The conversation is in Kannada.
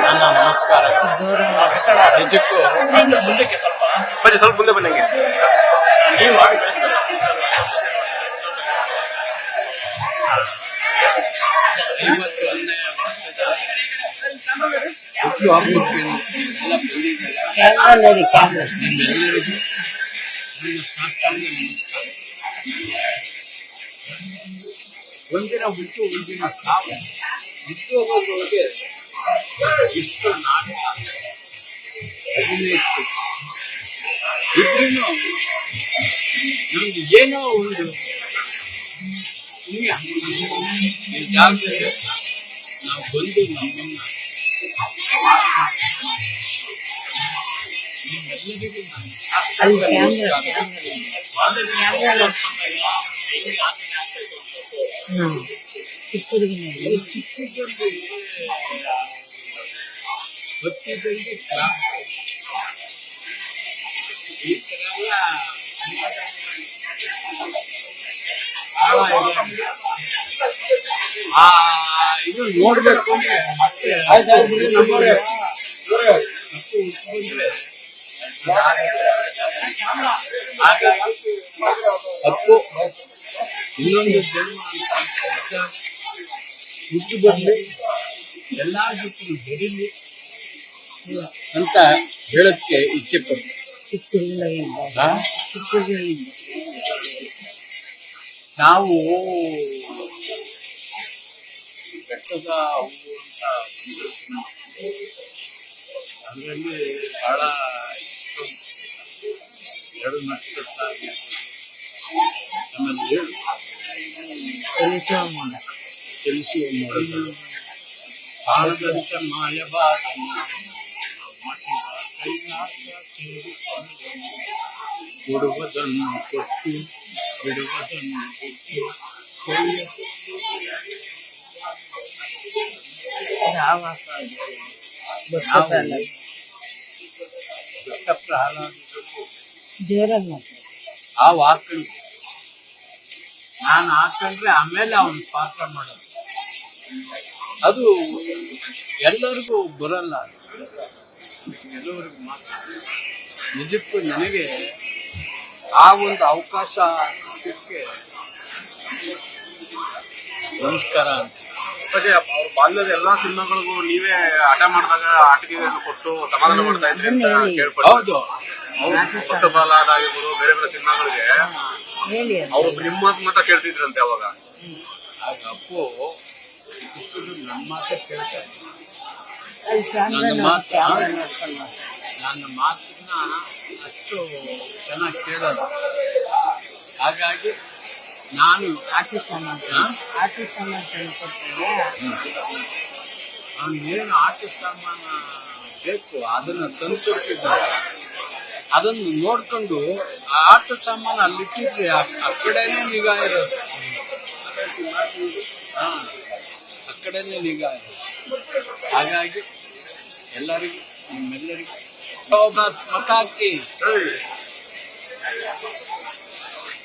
ನನ್ನ ನಮಸ್ಕಾರ. ನಿಜಕ್ಕೂ ಮುಂದಕ್ಕೆ ಸ್ವಲ್ಪ ಮುಂದೆ ಬನ್ನಂಗೆ. ಒಂದಿನ ಹುಟ್ಟು ಒಂದಿನ ಸಾವು. ಹುಟ್ಟುಹೋಗೋದ್ರೊಳಗೆ ಎಷ್ಟು ನಾಟಕ ಅಭಿನಯಿಸ್ತು ಇದ್ರೂ ನಮ್ಗೆ ಏನೋ ಒಂದು ಪುಣ್ಯ ಈ ಜಾಗದಲ್ಲಿ ನಾವು ಬಂದು ನಮ್ಮನ್ನ ನಿಮ್ಮೆಲ್ಲರಿಗೂ ಚಿಕ್ಕದಲ್ಲಿ ಗೊತ್ತಿದ್ದಂಗೆ ಈ ತರ ಇದು ನೋಡ್ಬೇಕು ಅಂದ್ರೆ ಮತ್ತೆ ಅಪ್ಪು ಇನ್ನೊಂದು ಜನ್ಮ ಅಂತ ಹುಟ್ಟು ಬರ್ಲಿ, ಎಲ್ಲಾ ಜೊತೆ ಬೆರೀಲಿ ಅಂತ ಹೇಳಕ್ಕೆ ಇಚ್ಛೆ ಪಡ್ತೀನಿ. ನಾವು ಬೆಟ್ಟದ ಹೂವು ಅಂತ ಅದರಲ್ಲಿ ಬಹಳ ಎರಡು ನಕ್ಷತ್ರ ಆಗಿರ್ಬೋದು, ಆಮೇಲೆ ಚಲಿಸುವ ಮಾಡೋದು ಕಾಣದಂತ ಮಾಯವಾದ ಕೊಡುವುದನ್ನು ಕೊಟ್ಟು ಬಿಡುವುದನ್ನು ಬಿಟ್ಟು ಹಾವು ಹಾಕೊಂಡ್ರೆ ನಾನು ಹಾಕೊಂಡ್ರೆ ಆಮೇಲೆ ಅವನು ಪಾತ್ರ ಮಾಡೋದು. ಅದು ಎಲ್ಲರಿಗೂ ಬರಲ್ಲ, ಕೆಲವರಿಗೆ ಮಾತ್ರ. ನಿಜಕ್ಕೂ ನನಗೆ ಆ ಒಂದು ಅವಕಾಶ ಸಿಕ್ಕಕ್ಕೆ ನಮಸ್ಕಾರ ಅಂತ. ಅವ್ರ ಬಾಲ್ಯದ ಎಲ್ಲಾ ಸಿನಿಮಾಗಳಿಗೂ ನೀವೇ ಆಟ ಮಾಡಿದಾಗ ಆಟಿಕೆ ಕೊಟ್ಟು ಸಮಾಧಾನ ಮಾಡ್ತಾ ಇದ್ರಿ ಅಂತ ಕೇಳ್ಪಟ್ಟೆ. ಹೌದು, ಭಕ್ತ ಪ್ರಹ್ಲಾದ ಆಗಿರ್ಬೋದು, ಬೇರೆ ಬೇರೆ ಸಿನಿಮಾಗಳಿಗೆ ಅವ್ರು ನಿಮ್ಮ ಮಾತ್ರ ಕೇಳ್ತಿದ್ರಂತೆ ಅವಾಗ. ಆಗ ಅಪ್ಪು ನನ್ನ ಮಾತೇ ಕೇಳ್ತಾರೆ. ನನ್ನ ಮಾತನ್ನ ಅಷ್ಟು ಚೆನ್ನಾಗಿ ಕೇಳೋದು. ಹಾಗಾಗಿ ನಾನು ಅವನಿಗೇನು ಆಟ ಸಾಮಾನ ಬೇಕು ಅದನ್ನ ತಂದು ಕೊಡ್ತಿದ್ದಾರೆ. ಅದನ್ನು ನೋಡ್ಕೊಂಡು ಆ ಆಟ ಸಾಮಾನು ಅಲ್ಲಿಟ್ಟಿದ್ರೆ ಆ ಕಡೆನೇ ನಿಗಾ ಇರೋದು. ಆ ಕಡೆನೇ ನಿಗಾ ಇರೋದು. ಹಾಗಾಗಿ ಎಲ್ಲರಿಗೂ ನಿಮ್ಮೆಲ್ಲರಿಗೂ ಮತ ಹಾಕಿ.